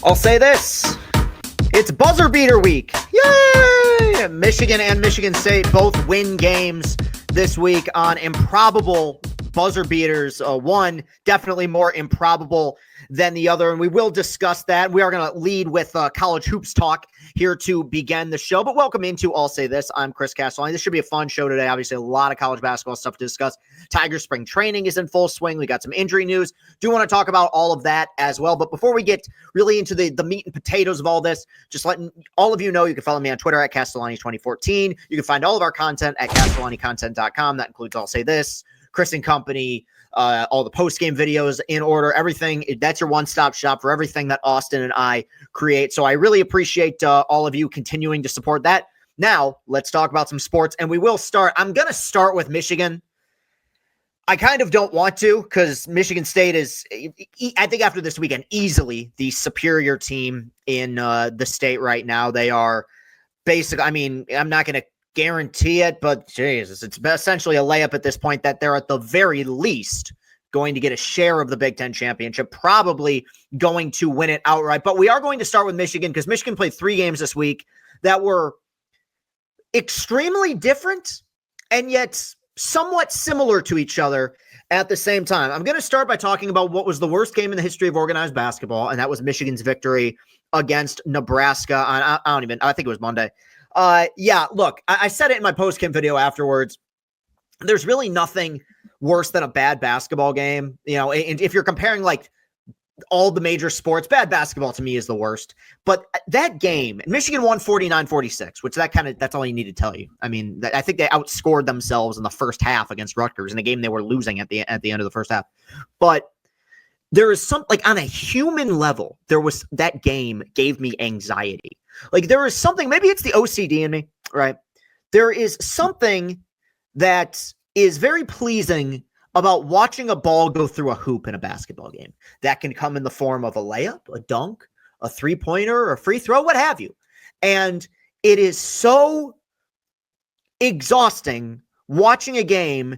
I'll say this. It's buzzer beater week. Yay! Michigan and Michigan State both win games this week on improbable buzzer beaters. One definitely more improbable than the other, and we will discuss that. We are going to lead with college hoops talk here to begin the show, but welcome into I'll Say This. I'm Chris Castellani. This should be a fun show today. Obviously, a lot of college basketball stuff to discuss. Tiger spring training is in full swing. We got some injury news. Do want to talk about all of that as well, but before we get really into the meat and potatoes of all this, just letting all of you know, you can follow me on Twitter at Castellani2014. You can find all of our content at CastellaniContent.com. That includes I'll Say This, Chris and Company, all the post-game videos in order, everything. That's your one-stop shop for everything that Austin and I create. So I really appreciate all of you continuing to support that. Now, let's talk about some sports, and we will start. I'm going to start with Michigan. I kind of don't want to because Michigan State is, I think after this weekend, easily the superior team in the state right now. They are basically, I mean, I'm not going to guarantee it, but Jesus, it's essentially a layup at this point that they're at the very least going to get a share of the Big Ten championship, probably going to win it outright. But we are going to start with Michigan because Michigan played 3 games this week that were extremely different and yet somewhat similar to each other at the same time. I'm going to start by talking about what was the worst game in the history of organized basketball, and that was Michigan's victory against Nebraska on, I think it was Monday. Yeah, look, I said it in my post-game video afterwards. There's really nothing worse than a bad basketball game. You know, and if you're comparing like all the major sports, bad basketball to me is the worst. But that game, Michigan won 49-46, which that's all you need to tell you. I mean, I think they outscored themselves in the first half against Rutgers in a game they were losing at the end of the first half. But there is some, like, on a human level, that game gave me anxiety. Like, there is something, maybe it's the OCD in me, right? There is something that is very pleasing about watching a ball go through a hoop in a basketball game. That can come in the form of a layup, a dunk, a three-pointer, a free throw, what have you. And it is so exhausting watching a game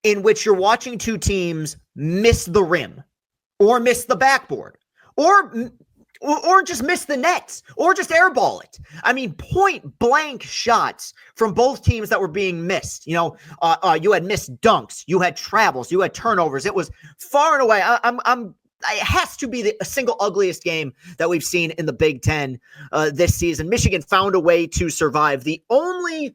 in which you're watching two teams miss the rim or miss the backboard or just miss the nets, or just airball it. I mean, point blank shots from both teams that were being missed. You know, you had missed dunks, you had travels, you had turnovers. It was far and away. It has to be the single ugliest game that we've seen in the Big Ten this season. Michigan found a way to survive. The only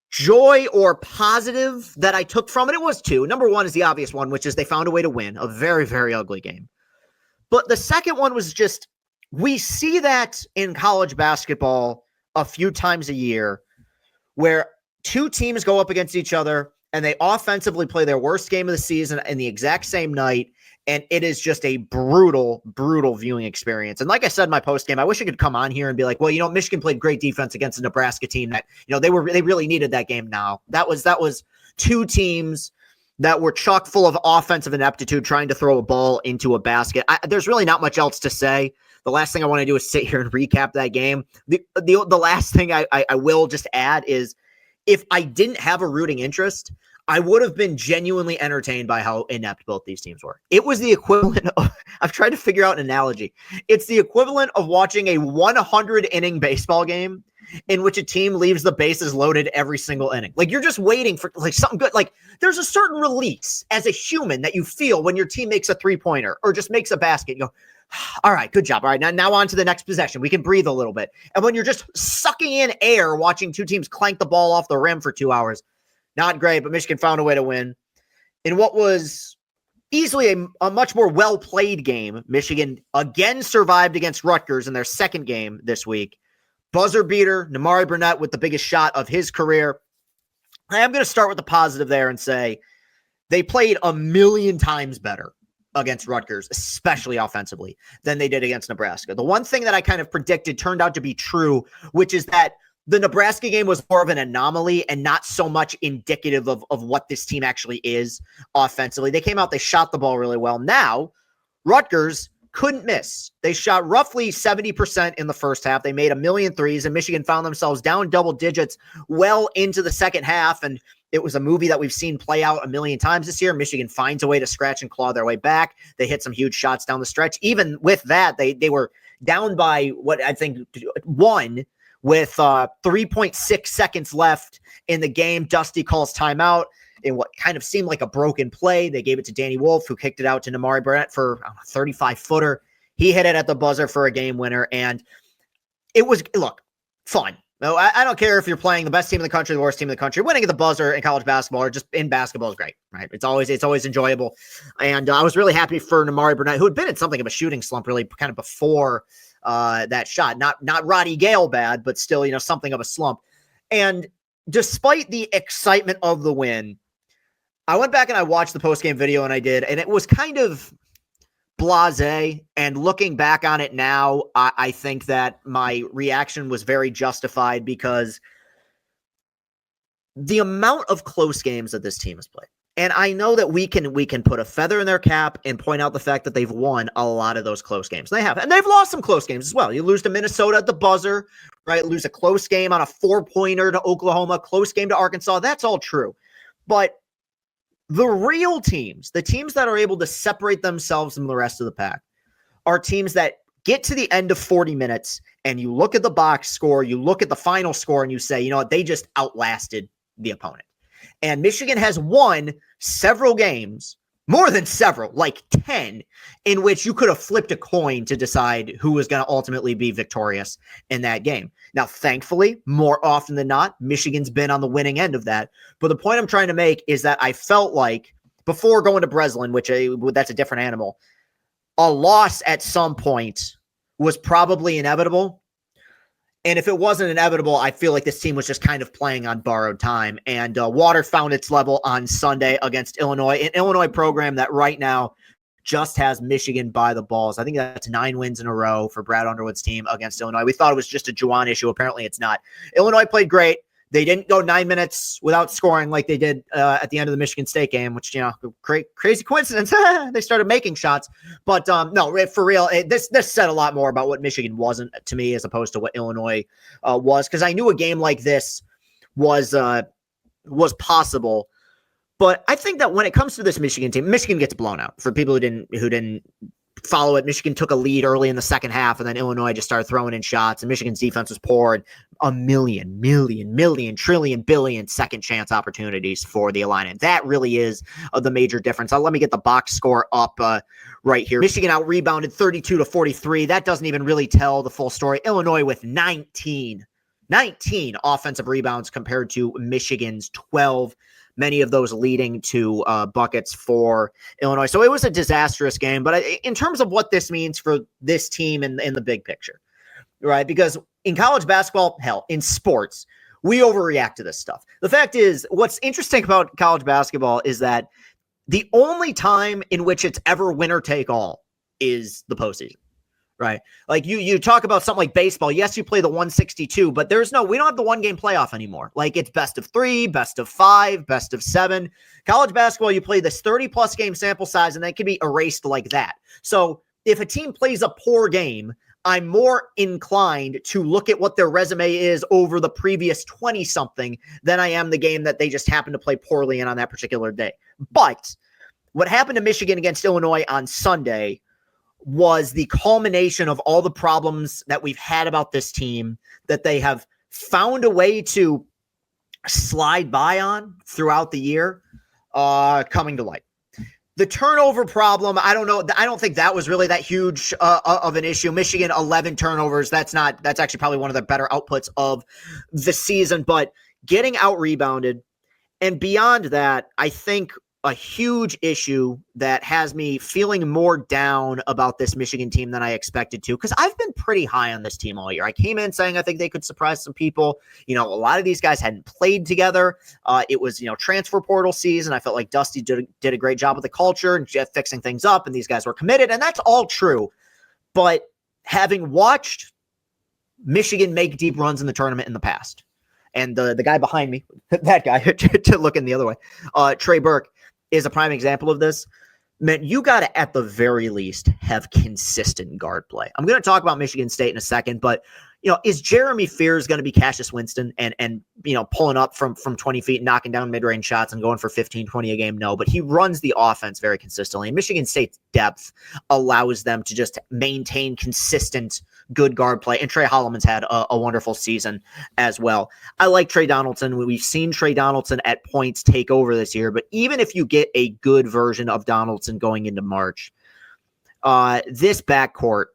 joy or positive that I took from it was 2. Number 1 is the obvious one, which is they found a way to win a very, very ugly game. But the second one was just, we see that in college basketball a few times a year where two teams go up against each other and they offensively play their worst game of the season in the exact same night. And it is just a brutal, brutal viewing experience. And like I said in my post game, I wish I could come on here and be like, well, you know, Michigan played great defense against a Nebraska team that, you know, they really needed that game now. That was two teams that were chock full of offensive ineptitude trying to throw a ball into a basket. There's really not much else to say. The last thing I want to do is sit here and recap that game. The last thing I will just add is, if I didn't have a rooting interest, I would have been genuinely entertained by how inept both these teams were. It was the equivalent of, I've tried to figure out an analogy. It's the equivalent of watching a 100-inning baseball game in which a team leaves the bases loaded every single inning. Like, you're just waiting for like something good. Like, there's a certain release as a human that you feel when your team makes a three-pointer or just makes a basket. You go, all right, good job. All right, now on to the next possession. We can breathe a little bit. And when you're just sucking in air watching two teams clank the ball off the rim for 2 hours, not great, but Michigan found a way to win. In what was easily a much more well-played game, Michigan again survived against Rutgers in their second game this week. Buzzer beater, Nimari Burnett with the biggest shot of his career. I am going to start with the positive there and say they played a million times better against Rutgers, especially offensively, than they did against Nebraska. The one thing that I kind of predicted turned out to be true, which is that the Nebraska game was more of an anomaly and not so much indicative of what this team actually is offensively. They came out, they shot the ball really well. Now, Rutgers couldn't miss. They shot roughly 70% in the first half. They made 1 million threes, and Michigan found themselves down double digits well into the second half. And it was a movie that we've seen play out 1 million times this year. Michigan finds a way to scratch and claw their way back. They hit some huge shots down the stretch. Even with that, they were down by what I think one with 3.6 seconds left in the game. Dusty calls timeout in what kind of seemed like a broken play. They gave it to Danny Wolf, who kicked it out to Namari Burnett for a 35-footer. He hit it at the buzzer for a game winner, and it was, look, fun. No, I don't care if you're playing the best team in the country, the worst team in the country. Winning at the buzzer in college basketball or just in basketball is great, right? It's always enjoyable. And I was really happy for Namari Burnett, who had been in something of a shooting slump really kind of before that shot. Not Roddy Gale bad, but still, something of a slump. And despite the excitement of the win, I went back and I watched the post-game video, and it was kind of blasé, and looking back on it now, I think that my reaction was very justified because the amount of close games that this team has played, and I know that we can put a feather in their cap and point out the fact that they've won a lot of those close games. They have, and they've lost some close games as well. You lose to Minnesota at the buzzer, right? Lose a close game on a 4-pointer to Oklahoma, close game to Arkansas. That's all true, but the real teams, the teams that are able to separate themselves from the rest of the pack, are teams that get to the end of 40 minutes and you look at the box score, you look at the final score, and you say, you know what, they just outlasted the opponent. And Michigan has won several games, more than several, like 10, in which you could have flipped a coin to decide who was going to ultimately be victorious in that game. Now, thankfully, more often than not, Michigan's been on the winning end of that. But the point I'm trying to make is that I felt like before going to Breslin, which that's a different animal, a loss at some point was probably inevitable. And if it wasn't inevitable, I feel like this team was just kind of playing on borrowed time. And water found its level on Sunday against Illinois, an Illinois program that right now just has Michigan by the balls. I think that's 9 wins in a row for Brad Underwood's team against Illinois. We thought it was just a Juwan issue. Apparently it's not. Illinois played great. They didn't go 9 minutes without scoring like they did at the end of the Michigan State game, which, crazy coincidence. They started making shots. But no, for real, this said a lot more about what Michigan wasn't to me as opposed to what Illinois was, because I knew a game like this was possible. But I think that when it comes to this Michigan team, Michigan gets blown out. For people who didn't follow it, Michigan took a lead early in the second half, and then Illinois just started throwing in shots, and Michigan's defense was poor, and a million, trillion, billion second chance opportunities for the Illini. That really is the major difference. Let me get the box score up right here. Michigan out-rebounded 32-43. That doesn't even really tell the full story. Illinois with 19 offensive rebounds compared to Michigan's 12. Many of those leading to buckets for Illinois. So it was a disastrous game. But in terms of what this means for this team in the big picture, right? Because in college basketball, hell, in sports, we overreact to this stuff. The fact is, what's interesting about college basketball is that the only time in which it's ever winner take all is the postseason. Right. Like you talk about something like baseball. Yes, you play the 162, but we don't have the 1-game playoff anymore. Like it's best of 3, best of 5, best of 7. College basketball, you play this 30+ game sample size, and that can be erased like that. So if a team plays a poor game, I'm more inclined to look at what their resume is over the previous 20-something than I am the game that they just happen to play poorly in on that particular day. But what happened to Michigan against Illinois on Sunday was the culmination of all the problems that we've had about this team that they have found a way to slide by on throughout the year, coming to light. The turnover problem, I don't know. I don't think that was really that huge of an issue. Michigan, 11 turnovers. That's actually probably one of the better outputs of the season, but getting out rebounded. And beyond that, I think a huge issue that has me feeling more down about this Michigan team than I expected to, because I've been pretty high on this team all year. I came in saying I think they could surprise some people. A lot of these guys hadn't played together. It was, transfer portal season. I felt like Dusty did a great job with the culture and fixing things up, and these guys were committed, and that's all true. But having watched Michigan make deep runs in the tournament in the past, and the guy behind me, that guy, to looking the other way, Trey Burke, is a prime example of this. Man, you got to, at the very least, have consistent guard play. I'm going to talk about Michigan State in a second, but is Jeremy Fears going to be Cassius Winston and pulling up from 20 feet, knocking down mid-range shots and going for 15, 20 a game? No, but he runs the offense very consistently. And Michigan State's depth allows them to just maintain consistent good guard play. And Trey Holloman's had a wonderful season as well. I like Trey Donaldson. We've seen Trey Donaldson at points take over this year, but even if you get a good version of Donaldson going into March, this backcourt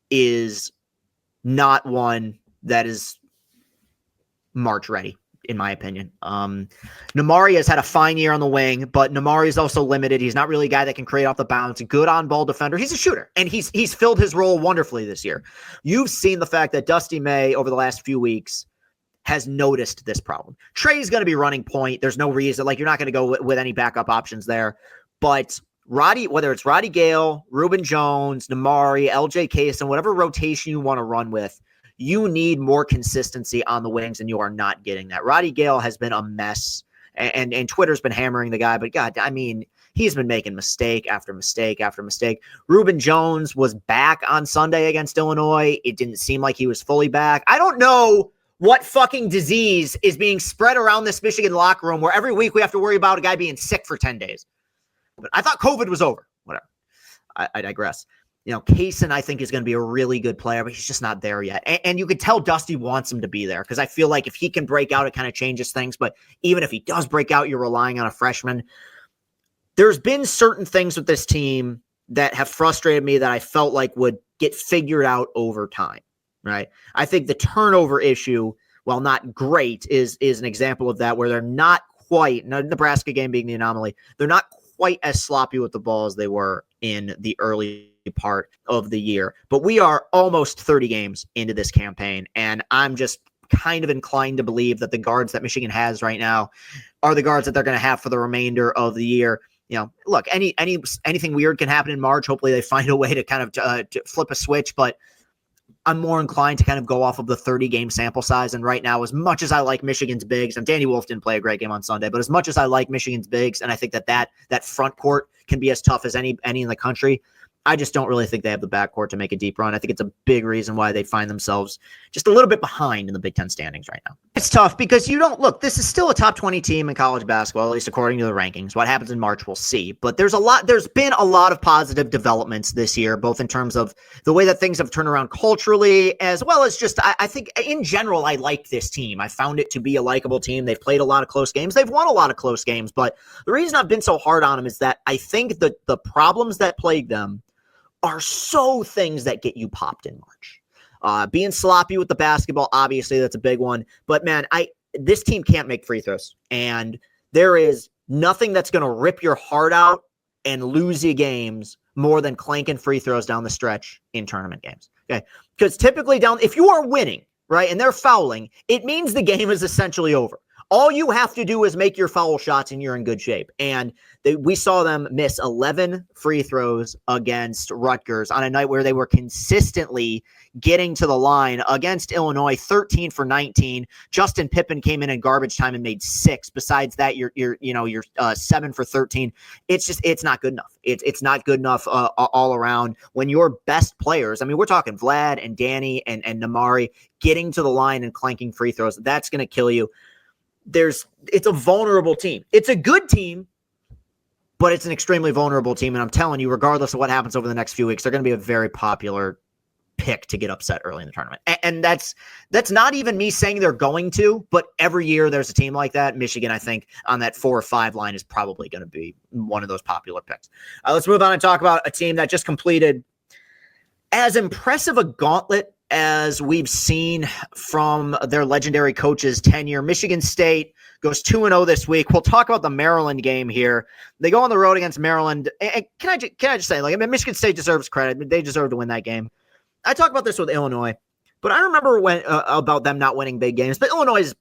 is not one that is March ready, in my opinion. Namari has had a fine year on the wing, but Namari is also limited. He's not really a guy that can create off the bounce. Good on-ball defender. He's a shooter, and he's filled his role wonderfully this year. You've seen the fact that Dusty May over the last few weeks has noticed this problem. Trey's going to be running point. There's no reason. You're not going to go with any backup options there. But whether it's Roddy Gale, Reuben Jones, Namari, LJ Case, and whatever rotation you want to run with, you need more consistency on the wings, and you are not getting that. Roddy Gale has been a mess, and Twitter's been hammering the guy, but God, he's been making mistake after mistake after mistake. Reuben Jones was back on Sunday against Illinois. It didn't seem like he was fully back. I don't know what fucking disease is being spread around this Michigan locker room where every week we have to worry about a guy being sick for 10 days. But I thought COVID was over. Whatever. I digress. Kaysen, I think, is going to be a really good player, but he's just not there yet. And you could tell Dusty wants him to be there because I feel like if he can break out, it kind of changes things. But even if he does break out, you're relying on a freshman. There's been certain things with this team that have frustrated me that I felt like would get figured out over time, right? I think the turnover issue, while not great, is an example of that, where they're not quite, Nebraska game being the anomaly, they're not quite as sloppy with the ball as they were in the early part of the year. But we are almost 30 games into this campaign, and I'm just kind of inclined to believe that the guards that Michigan has right now are the guards that they're going to have for the remainder of the year. Look, anything weird can happen in March. Hopefully they find a way to kind of to flip a switch, but I'm more inclined to kind of go off of the 30-game sample size. And right now, as much as I like Michigan's bigs, and Danny Wolf didn't play a great game on Sunday, but as much as I like Michigan's bigs, and I think that front court can be as tough as any in the country, I just don't really think they have the backcourt to make a deep run. I think it's a big reason why they find themselves just a little bit behind in the Big Ten standings right now. It's tough because this is still a top 20 team in college basketball, at least according to the rankings. What happens in March, we'll see. But there's been a lot of positive developments this year, both in terms of the way that things have turned around culturally, as well as just, I think in general, I like this team. I found it to be a likable team. They've played a lot of close games. They've won a lot of close games. But the reason I've been so hard on them is that I think that the problems that plague them are so things that get you popped in March. Being sloppy with the basketball, obviously that's a big one. But man, this team can't make free throws. And there is nothing that's going to rip your heart out and lose you games more than clanking free throws down the stretch in tournament games. Okay. Because typically if you are winning, right, and they're fouling, it means the game is essentially over. All you have to do is make your foul shots and you're in good shape. And we saw them miss 11 free throws against Rutgers on a night where they were consistently getting to the line. Against Illinois, 13 for 19. Justin Pippen came in garbage time and made 6. Besides that, you're 7 for 13. It's not good enough. It's not good enough all around when your best players, we're talking Vlad and Danny and Namari, getting to the line and clanking free throws. That's going to kill you. It's a vulnerable team. It's a good team, but it's an extremely vulnerable team. And I'm telling you, regardless of what happens over the next few weeks, they're going to be a very popular pick to get upset early in the tournament. And that's not even me saying they're going to, but every year there's a team like that. Michigan, I think, on that 4 or 5 line is probably going to be one of those popular picks. Let's move on and talk about a team that just completed as impressive a gauntlet as we've seen from their legendary coach's tenure. Michigan State goes 2-0 this week. We'll talk about the Maryland game here. They go on the road against Maryland. And can I just say, Michigan State deserves credit. They deserve to win that game. I talk about this with Illinois, but I remember about them not winning big games. But Illinois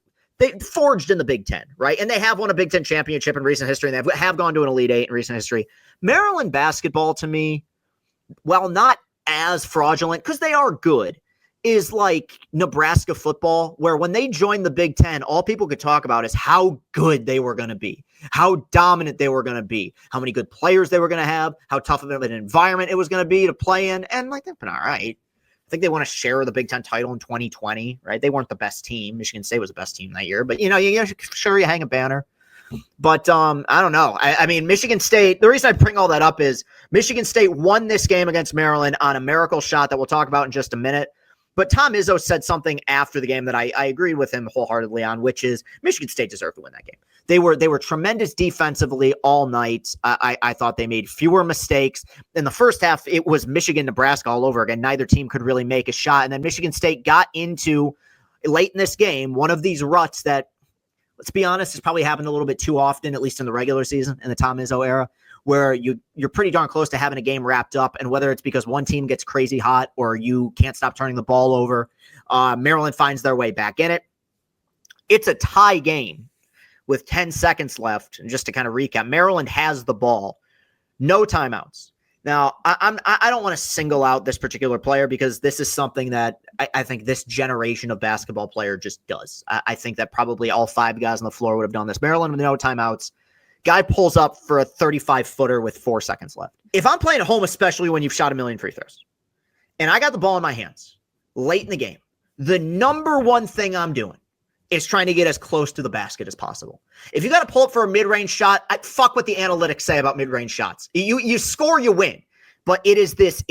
they forged in the Big Ten, right? And they have won a Big Ten championship in recent history, and they have gone to an Elite Eight in recent history. Maryland basketball, to me, while not as fraudulent, because they are good, is like Nebraska football, where when they joined the Big Ten, all people could talk about is how good they were going to be, how dominant they were going to be, how many good players they were going to have, how tough of an environment it was going to be to play in. And they've been all right. think they want to share the Big Ten title in 2020, right? They weren't the best team. Michigan State was the best team that year, but you hang a banner. But I don't know. I mean, Michigan State, the reason I bring all that up is Michigan State won this game against Maryland on a miracle shot that we'll talk about in just a minute. But Tom Izzo said something after the game that I agreed with him wholeheartedly on, which is Michigan State deserved to win that game. They were tremendous defensively all night. I thought they made fewer mistakes. In the first half, it was Michigan-Nebraska all over again. Neither team could really make a shot. And then Michigan State got into, late in this game, one of these ruts that, let's be honest, has probably happened a little bit too often, at least in the regular season, in the Tom Izzo era, where you're pretty darn close to having a game wrapped up. And whether it's because one team gets crazy hot or you can't stop turning the ball over, Maryland finds their way back in it. It's a tie game with 10 seconds left. And just to kind of recap, Maryland has the ball, no timeouts. Now, I don't want to single out this particular player because this is something that I think this generation of basketball player just does. I think that probably all 5 guys on the floor would have done this. Maryland with no timeouts. Guy pulls up for a 35-footer with 4 seconds left. If I'm playing at home, especially when you've shot a million free throws, and I got the ball in my hands late in the game, the number one thing I'm doing is trying to get as close to the basket as possible. If you got to pull up for a mid-range shot, fuck what the analytics say about mid-range shots. You score, you win. But it's this,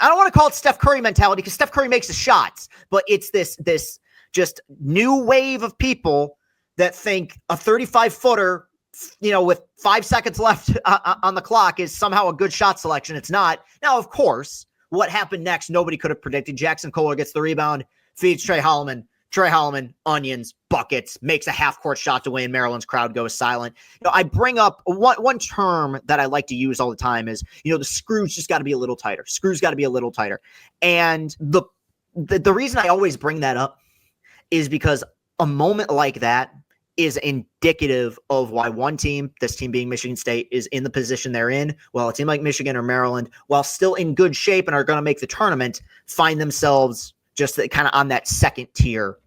I don't want to call it Steph Curry mentality because Steph Curry makes the shots, but it's this just new wave of people that think a 35-footer, with 5 seconds left on the clock is somehow a good shot selection. It's not. Now, of course, what happened next, nobody could have predicted. Jackson Kohler gets the rebound, feeds Trey Holloman. Trey Holloman, onions, buckets, makes a half-court shot to win. Maryland's crowd goes silent. I bring up one term that I like to use all the time is, the screws just got to be a little tighter. Screws got to be a little tighter. And the reason I always bring that up is because a moment like that is indicative of why one team, this team being Michigan State, is in the position they're in, while a team like Michigan or Maryland, while still in good shape and are going to make the tournament, find themselves just kind of on that second tier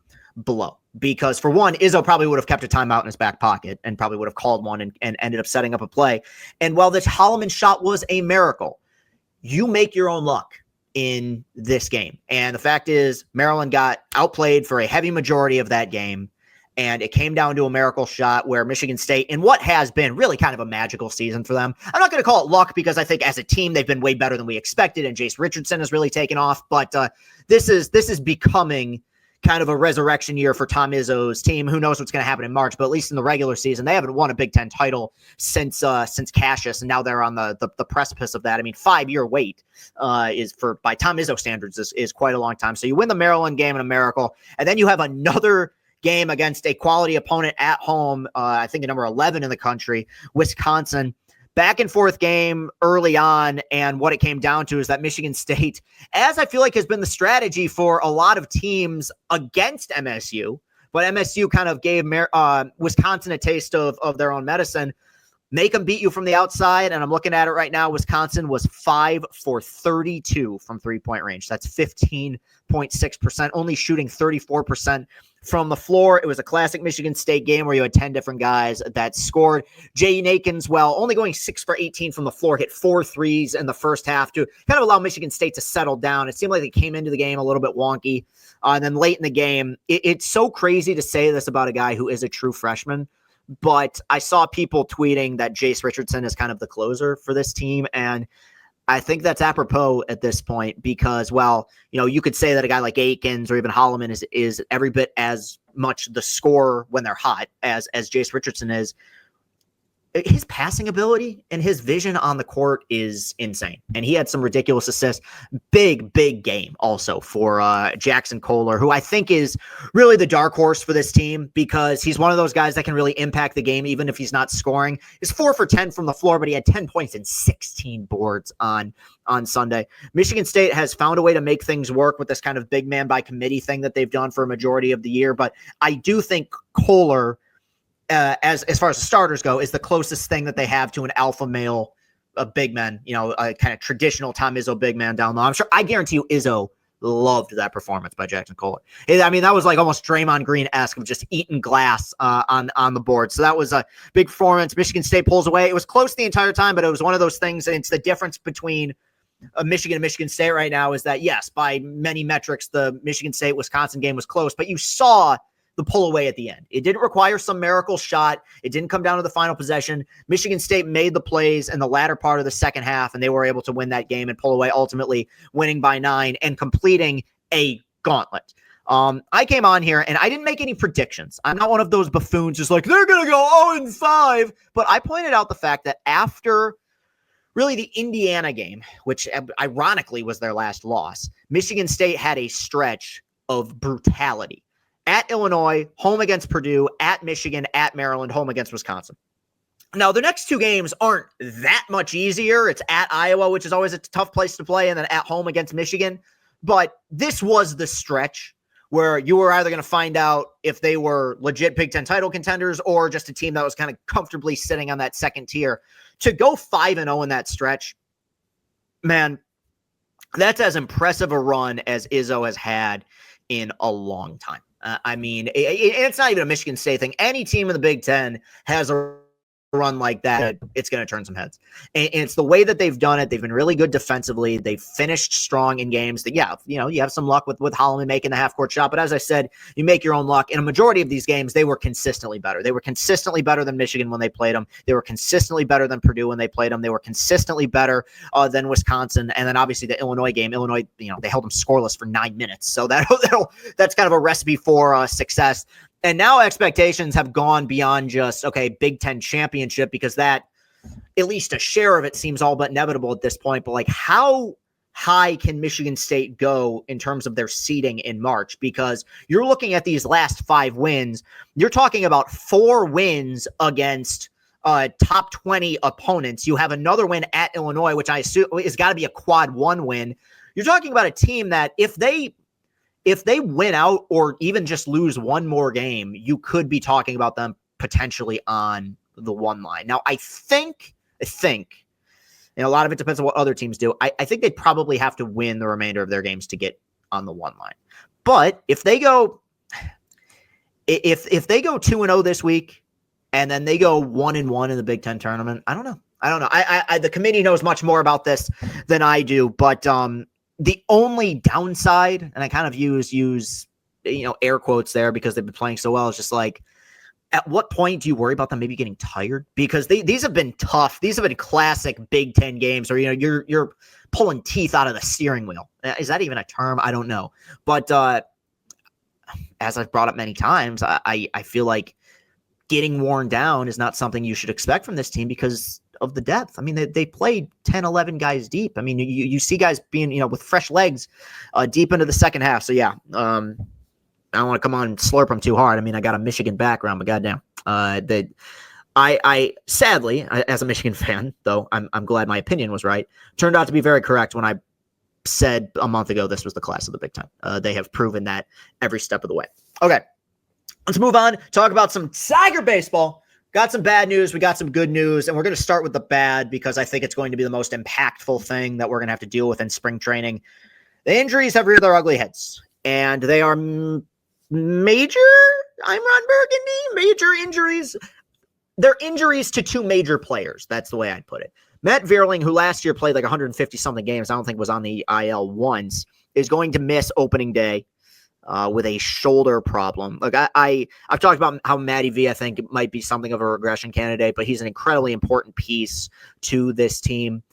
below. Because for one, Izzo probably would have kept a timeout in his back pocket and probably would have called one and ended up setting up a play. And while this Holloman shot was a miracle, you make your own luck in this game. And the fact is, Maryland got outplayed for a heavy majority of that game. And it came down to a miracle shot where Michigan State, in what has been really kind of a magical season for them. I'm not going to call it luck because I think as a team, they've been way better than we expected. And Jace Richardson has really taken off. But this is becoming kind of a resurrection year for Tom Izzo's team. Who knows what's going to happen in March, but at least in the regular season, they haven't won a Big Ten title since Cassius. And now they're on the precipice of that. I mean, 5-year wait is by Tom Izzo standards is quite a long time. So you win the Maryland game in a miracle. And then you have another game against a quality opponent at home. I think the number 11 in the country, Wisconsin. Back and forth game early on. And what it came down to is that Michigan State, as I feel like has been the strategy for a lot of teams against MSU, but MSU kind of gave Wisconsin a taste of their own medicine. Make them beat you from the outside. And I'm looking at it right now. Wisconsin was 5 for 32 from 3-point range. That's 15.6%, only shooting 34% from the floor. It was a classic Michigan State game where you had 10 different guys that scored. Jaden Akins, only going 6 for 18 from the floor, hit 4 threes in the first half to kind of allow Michigan State to settle down. It seemed like they came into the game a little bit wonky. And then late in the game, it's so crazy to say this about a guy who is a true freshman, but I saw people tweeting that Jace Richardson is kind of the closer for this team. And I think that's apropos at this point because, you could say that a guy like Akins or even Holloman is every bit as much the scorer when they're hot as Jace Richardson is. His passing ability and his vision on the court is insane. And he had some ridiculous assists. Big game also for Jackson Kohler, who I think is really the dark horse for this team because he's one of those guys that can really impact the game even if he's not scoring. He's 4 for 10 from the floor, but he had 10 points and 16 boards on Sunday. Michigan State has found a way to make things work with this kind of big man by committee thing that they've done for a majority of the year. But I do think Kohler, as far as the starters go, is the closest thing that they have to an alpha male, a big man, a kind of traditional Tom Izzo big man down low. I guarantee you Izzo loved that performance by Jackson Kohler. I mean, that was like almost Draymond Green-esque of just eating glass on the board. So that was a big performance. Michigan State pulls away. It was close the entire time, but it was one of those things, and it's the difference between Michigan and Michigan State right now is that, yes, by many metrics, the Michigan State-Wisconsin game was close, but you saw the pull away at the end. It didn't require some miracle shot. It didn't come down to the final possession. Michigan State made the plays in the latter part of the second half, and they were able to win that game and pull away, ultimately winning by 9 and completing a gauntlet. I came on here and I didn't make any predictions. I'm not one of those buffoons just like, they're going to go 0-5. But I pointed out the fact that after really the Indiana game, which ironically was their last loss, Michigan State had a stretch of brutality. At Illinois, home against Purdue, at Michigan, at Maryland, home against Wisconsin. Now, the next 2 games aren't that much easier. It's at Iowa, which is always a tough place to play, and then at home against Michigan. But this was the stretch where you were either going to find out if they were legit Big Ten title contenders or just a team that was kind of comfortably sitting on that second tier. To go 5-0 in that stretch, man, that's as impressive a run as Izzo has had in a long time. I mean, it's not even a Michigan State thing. Any team in the Big Ten has a run like that, it's going to turn some heads. And it's the way that they've done it. They've been really good defensively. They've finished strong in games that, you have some luck with Holloman making the half-court shot. But as I said, you make your own luck. In a majority of these games, they were consistently better. They were consistently better than Michigan when they played them. They were consistently better than Purdue when they played them. They were consistently better than Wisconsin. And then obviously the Illinois game, they held them scoreless for 9 minutes. So that's kind of a recipe for success. And now expectations have gone beyond just, okay, Big Ten championship, because that, at least a share of it, seems all but inevitable at this point. But like, how high can Michigan State go in terms of their seeding in March? Because you're looking at these last 5 wins. You're talking about 4 wins against top 20 opponents. You have another win at Illinois, which I assume has got to be a quad 1 win. You're talking about a team that if they win out or even just lose one more game, you could be talking about them potentially on the 1 line. Now, I think, and a lot of it depends on what other teams do. I think they probably have to win the remainder of their games to get on the 1 line. But if they go 2-0 this week and then they go 1-1 in the Big Ten tournament, I don't know. The committee knows much more about this than I do, but the only downside, and I kind of use air quotes there because they've been playing so well, is just like, at what point do you worry about them maybe getting tired? Because these have been tough. These have been classic Big Ten games where you're pulling teeth out of the steering wheel. Is that even a term? I don't know. But as I've brought up many times, I feel like getting worn down is not something you should expect from this team because of the depth. I mean, they played 10, 11 guys deep. I mean, you see guys being, with fresh legs deep into the second half. So, yeah, I don't want to come on and slurp them too hard. I mean, I got a Michigan background, but goddamn. I sadly, as a Michigan fan, though, I'm glad my opinion was right, turned out to be very correct when I said a month ago this was the class of the Big Ten. They have proven that every step of the way. Okay, let's move on. Talk about some Tiger baseball. Got some bad news. We got some good news, and we're going to start with the bad because I think it's going to be the most impactful thing that we're going to have to deal with in spring training. The injuries have reared their ugly heads, and they are major. I'm Ron Burgundy. Major injuries. They're injuries to 2 major players. That's the way I'd put it. Matt Vierling, who last year played like 150-something games, I don't think was on the IL once, is going to miss opening day with a shoulder problem. Look, I've talked about how Matty V, I think, might be something of a regression candidate, but he's an incredibly important piece to this team.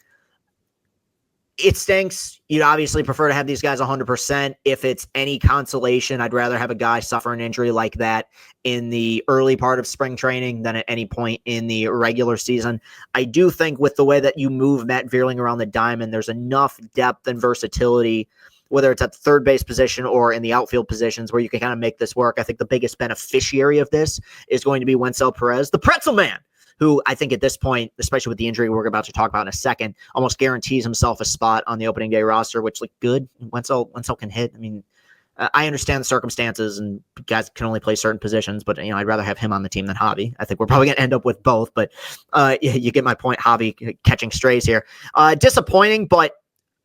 It stinks. You'd obviously prefer to have these guys 100%. If it's any consolation, I'd rather have a guy suffer an injury like that in the early part of spring training than at any point in the regular season. I do think with the way that you move Matt Vierling around the diamond, there's enough depth and versatility, whether it's at the third base position or in the outfield positions, where you can kind of make this work. I think the biggest beneficiary of this is going to be Wencel Perez, the pretzel man, who I think at this point, especially with the injury we're about to talk about in a second, almost guarantees himself a spot on the opening day roster, which looked good. Wencel can hit. I mean, I understand the circumstances and guys can only play certain positions, but I'd rather have him on the team than Javi. I think we're probably going to end up with both, but you get my point. Javi catching strays here. Disappointing, but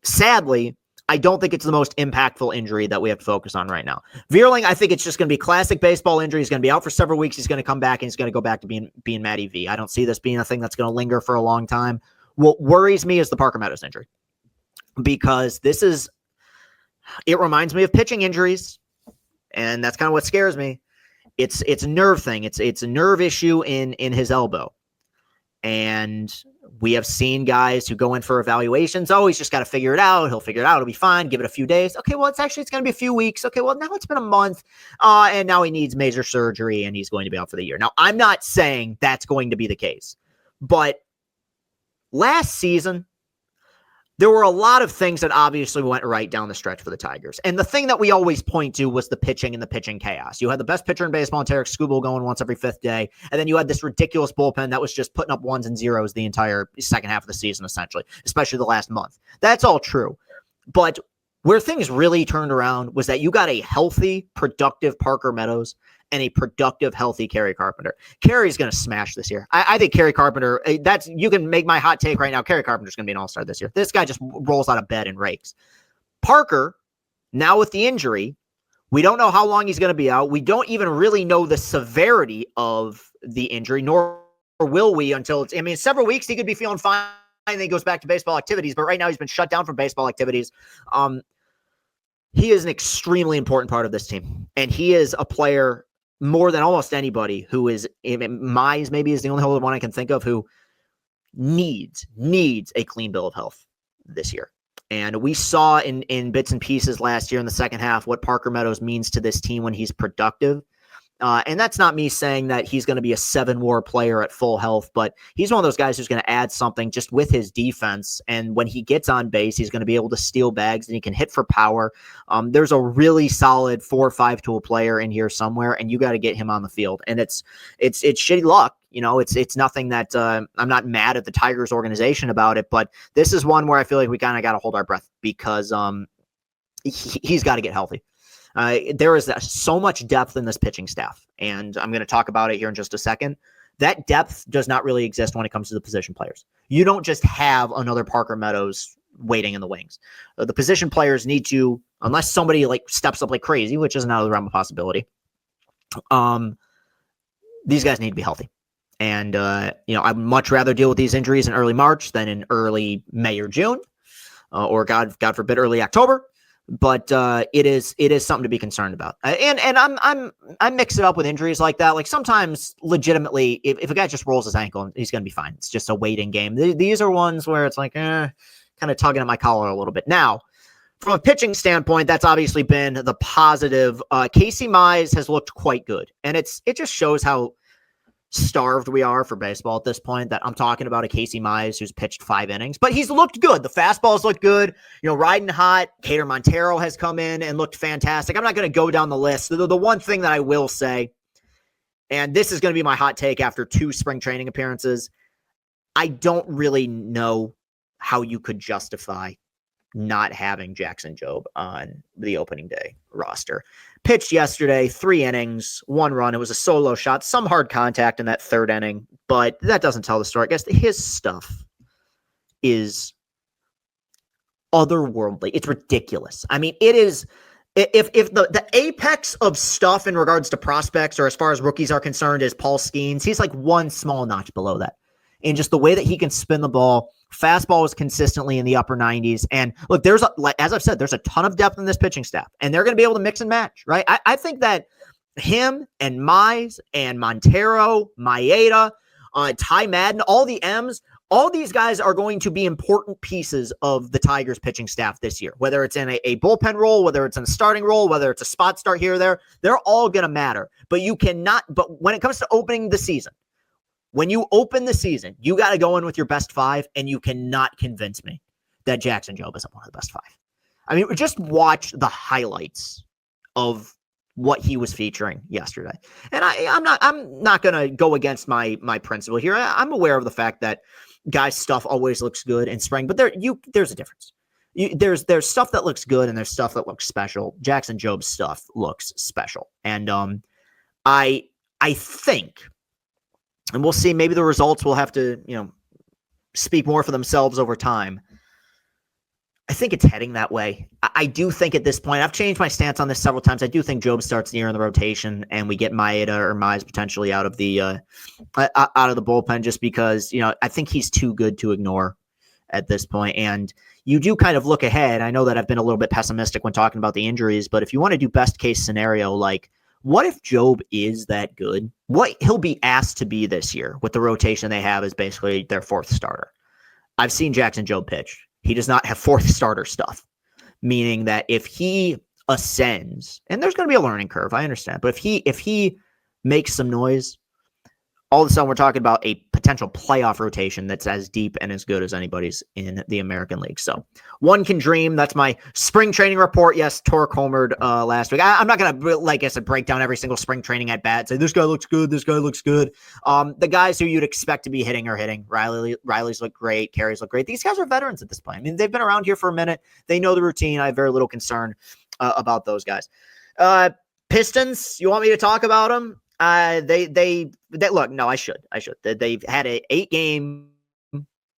sadly, I don't think it's the most impactful injury that we have to focus on right now. Vierling, I think it's just going to be classic baseball injury. He's going to be out for several weeks. He's going to come back, and he's going to go back to being Matty V. I don't see this being a thing that's going to linger for a long time. What worries me is the Parker Meadows injury. because it reminds me of pitching injuries, and that's kind of what scares me. It's a nerve thing. It's a nerve issue in his elbow. And we have seen guys who go in for evaluations. Oh, he's just got to figure it out. He'll figure it out. It'll be fine. Give it a few days. Okay, well, it's going to be a few weeks. Okay, well, now it's been a month, and now he needs major surgery, and he's going to be out for the year. Now, I'm not saying that's going to be the case, but last season, there were a lot of things that obviously went right down the stretch for the Tigers. And the thing that we always point to was the pitching and the pitching chaos. You had the best pitcher in baseball in Tarek Skubal going once every fifth day. And then you had this ridiculous bullpen that was just putting up ones and zeros the entire second half of the season, essentially, especially the last month. That's all true. But where things really turned around was that you got a healthy, productive Parker Meadows and a productive, healthy Kerry Carpenter. Kerry's going to smash this year. I think Kerry Carpenter, you can make my hot take right now. Kerry Carpenter's going to be an all-star this year. This guy just rolls out of bed and rakes. Parker, now with the injury, we don't know how long he's going to be out. We don't even really know the severity of the injury, nor will we until several weeks he could be feeling fine and then he goes back to baseball activities. But right now he's been shut down from baseball activities. He is an extremely important part of this team. And he is a player more than almost anybody who is, Mize maybe is the only one I can think of who needs a clean bill of health this year. And we saw in bits and pieces last year in the second half what Parker Meadows means to this team when he's productive. And that's not me saying that he's going to be a 7-WAR player at full health, but he's one of those guys who's going to add something just with his defense. And when he gets on base, he's going to be able to steal bags and he can hit for power. There's a really solid 4 or 5 tool player in here somewhere, and you got to get him on the field. And it's shitty luck. It's nothing that I'm not mad at the Tigers organization about it, but this is one where I feel like we kind of got to hold our breath because he's got to get healthy. There is so much depth in this pitching staff, and I'm going to talk about it here in just a second. That depth does not really exist when it comes to the position players. You don't just have another Parker Meadows waiting in the wings. The position players need to, unless somebody steps up like crazy, which isn't out of the realm of possibility. These guys need to be healthy. And, I'd much rather deal with these injuries in early March than in early May or June, or God forbid, early October. But it is something to be concerned about. And I mix it up with injuries like that. Like sometimes legitimately, if a guy just rolls his ankle, he's going to be fine. It's just a waiting game. These are ones where it's like, kind of tugging at my collar a little bit. Now, from a pitching standpoint, that's obviously been the positive. Casey Mize has looked quite good. And it just shows how starved we are for baseball at this point, that I'm talking about a Casey Mize who's pitched 5 innings, but he's looked good. The fastball's looked good, riding hot. Cater Montero has come in and looked fantastic. I'm not going to go down the list. The one thing that I will say, and this is going to be my hot take after 2 spring training appearances, I don't really know how you could justify not having Jackson Jobe on the opening day roster. Pitched yesterday, 3 innings, 1 run. It was a solo shot, some hard contact in that 3rd inning, but that doesn't tell the story. I guess his stuff is otherworldly. It's ridiculous. I mean, it is, if the apex of stuff in regards to prospects or as far as rookies are concerned is Paul Skeens, he's like one small notch below that. And just the way that he can spin the ball, fastball is consistently in the upper 90s. And look, as I've said, there's a ton of depth in this pitching staff, and they're going to be able to mix and match, right? I think that him and Mize and Montero, Maeda, Ty Madden, all the M's, all these guys are going to be important pieces of the Tigers pitching staff this year, whether it's in a bullpen role, whether it's in a starting role, whether it's a spot start here or there, they're all going to matter. But when it comes to opening the season, when you open the season, you got to go in with your best 5, and you cannot convince me that Jackson Jobe isn't one of the best 5. I mean, just watch the highlights of what he was featuring yesterday. And I'm not going to go against my principle here. I'm aware of the fact that guys' stuff always looks good in spring, but there's a difference. There's stuff that looks good and there's stuff that looks special. Jackson Jobe's stuff looks special. And I think, and we'll see, maybe the results will have to, speak more for themselves over time. I think it's heading that way. I do think at this point, I've changed my stance on this several times. I do think Jobe starts the year in the rotation and we get Maeda or Mize potentially out of the bullpen just because, I think he's too good to ignore. at this point. And you do kind of look ahead. I know that I've been a little bit pessimistic when talking about the injuries, but if you want to do best case scenario, like what if Job is that good? What he'll be asked to be this year with the rotation they have is basically their fourth starter. I've seen Jackson Job pitch. He does not have fourth starter stuff, meaning that if he ascends, and there's going to be a learning curve, I understand, but if he makes some noise, all of a sudden we're talking about a potential playoff rotation that's as deep and as good as anybody's in the American League. So one can dream. That's my spring training report. Yes, Torque homered last week. I'm not going to, like I said, break down every single spring training at bat. Say this guy looks good. This guy looks good. The guys who you'd expect to be hitting are hitting. Riley's look great. Carey's look great. These guys are veterans at this point. I mean, they've been around here for a minute. They know the routine. I have very little concern about those guys. Pistons, you want me to talk about them? They look, no, I should. They've had a 8-game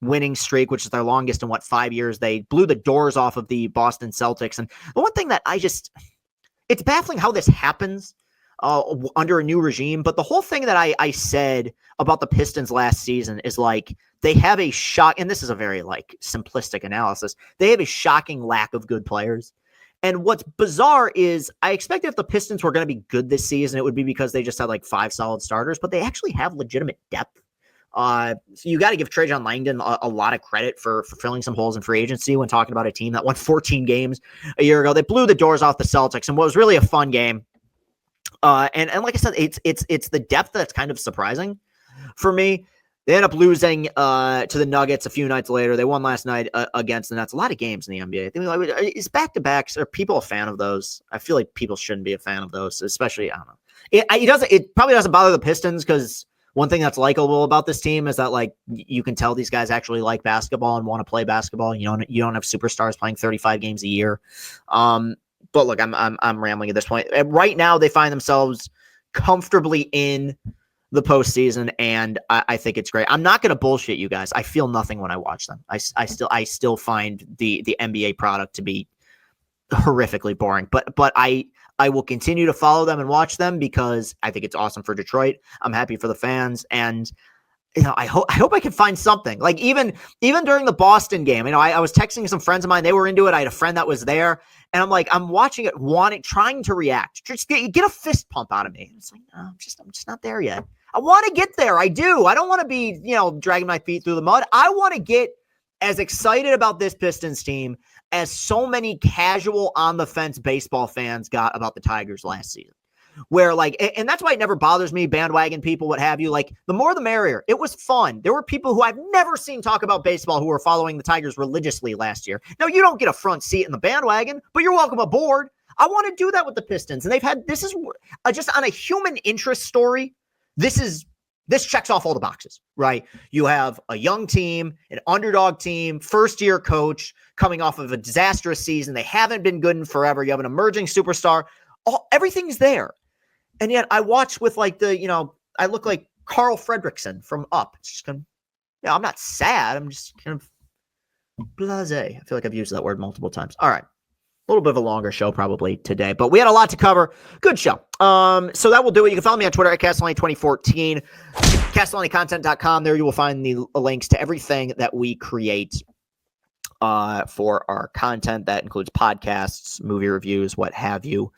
winning streak, which is their longest in 5 years. They blew the doors off of the Boston Celtics. And the one thing that it's baffling how this happens under a new regime. But the whole thing that I said about the Pistons last season is like, they have a shock, and this is a very like simplistic analysis. They have a shocking lack of good players. And what's bizarre is I expected if the Pistons were going to be good this season, it would be because they just had like 5 solid starters, but they actually have legitimate depth. So you got to give Trajan Langdon a lot of credit for filling some holes in free agency when talking about a team that won 14 games a year ago. They blew the doors off the Celtics and what was really a fun game. And like I said, it's the depth that's kind of surprising for me. They end up losing to the Nuggets a few nights later. They won last night against the Nets. A lot of games in the NBA. I think is back-to-backs. Are people a fan of those? I feel like people shouldn't be a fan of those, especially, I don't know. It probably doesn't bother the Pistons because one thing that's likable about this team is that like you can tell these guys actually like basketball and want to play basketball. You don't have superstars playing 35 games a year. But look, I'm rambling at this point. Right now, they find themselves comfortably in the postseason, and I think it's great. I'm not going to bullshit you guys. I feel nothing when I watch them. I still find the NBA product to be horrifically boring, but I will continue to follow them and watch them because I think it's awesome for Detroit. I'm happy for the fans, and I hope I can find something. Like even during the Boston game, I was texting some friends of mine. They were into it. I had a friend that was there, and I'm watching it, trying to react. Just get a fist pump out of me. It's like, no, I'm just not there yet. I want to get there. I do. I don't want to be, dragging my feet through the mud. I want to get as excited about this Pistons team as so many casual on the fence baseball fans got about the Tigers last season. Where and that's why it never bothers me, bandwagon people, what have you. Like, the more the merrier. It was fun. There were people who I've never seen talk about baseball who were following the Tigers religiously last year. Now, you don't get a front seat in the bandwagon, but you're welcome aboard. I want to do that with the Pistons. And this is just on a human interest story. This checks off all the boxes, right? You have a young team, an underdog team, first-year coach coming off of a disastrous season. They haven't been good in forever. You have an emerging superstar. Everything's there. And yet I watch with I look like Carl Fredrickson from Up. It's just kind of, I'm not sad. I'm just kind of blasé. I feel like I've used that word multiple times. All right. A little bit of a longer show probably today, but we had a lot to cover. Good show. So that will do it. You can follow me on Twitter at Castellani2014, CastellaniContent.com. There you will find the links to everything that we create for our content. That includes podcasts, movie reviews, what have you.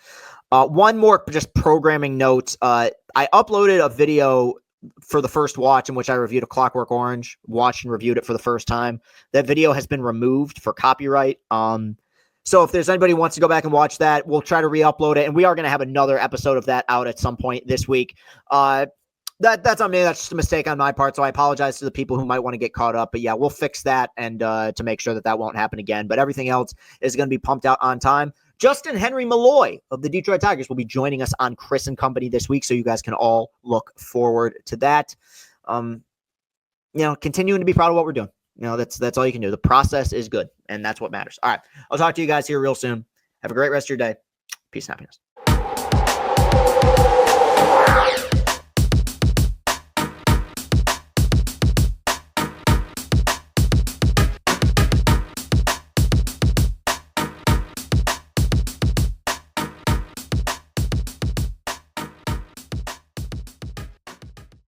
One more just programming note. I uploaded a video for the first watch in which I reviewed A Clockwork Orange, watched and reviewed it for the first time. That video has been removed for copyright. So if there's anybody who wants to go back and watch that, we'll try to re-upload it. And we are going to have another episode of that out at some point this week. That's on me. That's just a mistake on my part. So I apologize to the people who might want to get caught up. But yeah, we'll fix that and to make sure that won't happen again. But everything else is going to be pumped out on time. Justin Henry Malloy of the Detroit Tigers will be joining us on Chris and Company this week. So you guys can all look forward to that. Continuing to be proud of what we're doing. That's all you can do. The process is good, and that's what matters. All right. I'll talk to you guys here real soon. Have a great rest of your day. Peace and happiness.